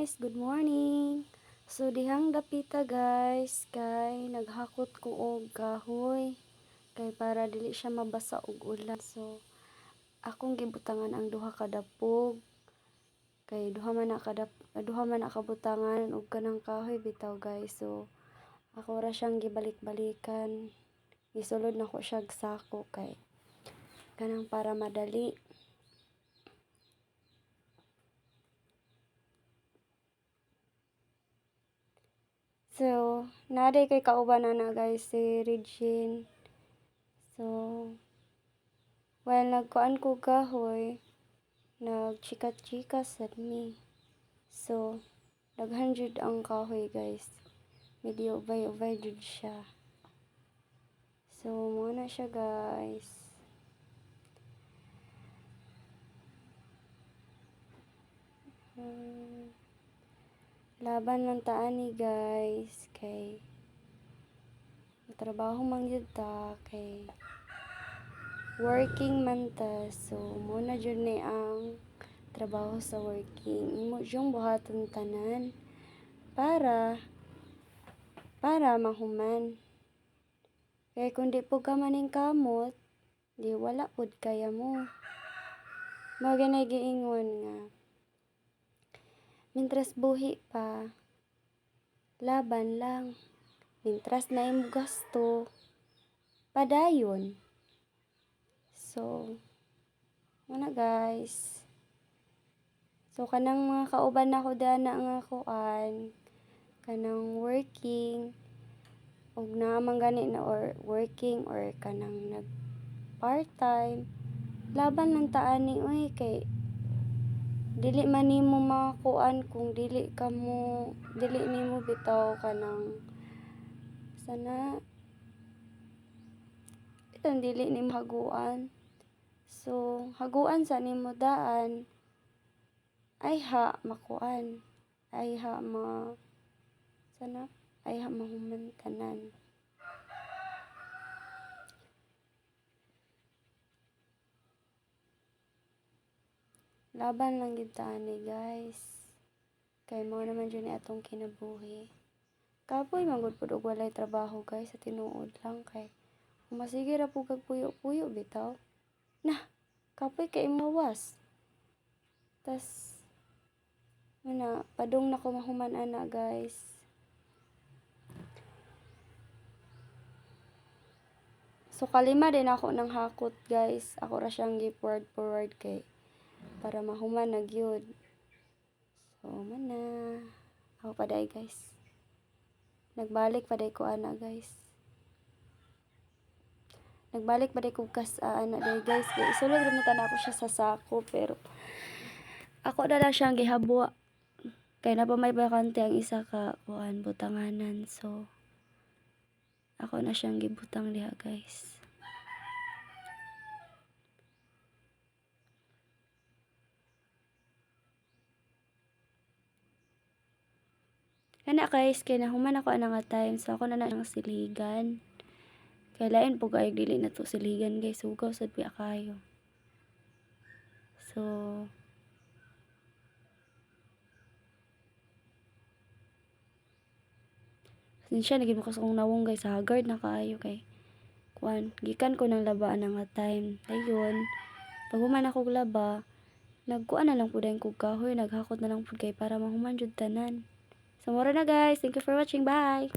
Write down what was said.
guys, good morning. So dihang dapita guys, kay naghakot ko og kahoy kay para dili siya mabasa og ulan. So akong gibutangan ang duha ka dapog kay duha man na kabutangan og kanang kahoy bitaw guys. So ako ra siyang gibalik-balikan. Gisulod na ko siya og sako kay kanang para madali. So, naday kay kauban na guys si Regine. So, while nagkuan ko kahoy, nagchika-chika sad mi. So, daghan jud ang kahoy guys. Medyo ubay-ubay jud siya. So, muna siya guys. Laban lang taani guys kay trabaho man jud ta kay working man ta. So muna jud ni ang trabaho sa working. Imo jung buhaton tanan para mahuman. Kay kung di po ka maning kamot, di wala pud kaya mo. Mao ganay giingon nga mintras buhi pa, laban lang. Mintras na imo gasto, padayon. So, muna guys. So, kanang mga kauban ako dana nga kuan, kanang working, og naman gani na or working or kanang nag part-time, laban lang taani oy kay dili man nimo makuan kung dili nimo bitaw kanang sana itong dili nimo haguan. So haguan sa nimo daan ay ha makuan ay ha mahuman tanan. Laban lang gid taani guys. Kay mao naman jud ni atong kinabuhi. Kapoy manggod pud og walay trabaho guys sa tinuod lang kay masige ra pud kag puyo-puyo bitaw. Nah, kapoy kay mawas. Tas padung na ko mahuman ana guys. So kalima din ako ng hakot guys. Ako ra siyang gi-forward kay para mahuman na gyud. So mana. Ako paday guys. Nagbalik paday ko ana guys. Nagbalik paday ko ana day guys. Kay isulod ra man ako siya sa sako pero ako na lang siyang gihabwa. Kay na pa may bakante ang isa ka kuan butanganan. So ako na siyang gibutang diha guys. Kana guys, kay nahuman ako ana nga time. So ako na lang siligan. Kay lain po kay dili na to siligan guys. Sugaw sad piya kayo. So siya naging bukas kong nawong guys. Haggard na kaayo kay kuan. Gikan ko ng laba ana nga time. Ayun. Pag human ako laba, nagkuan na lang pud ang kog kahoy. Naghakot na lang pud kay para mahuman jud tanan. So mura na guys. Thank you for watching. Bye!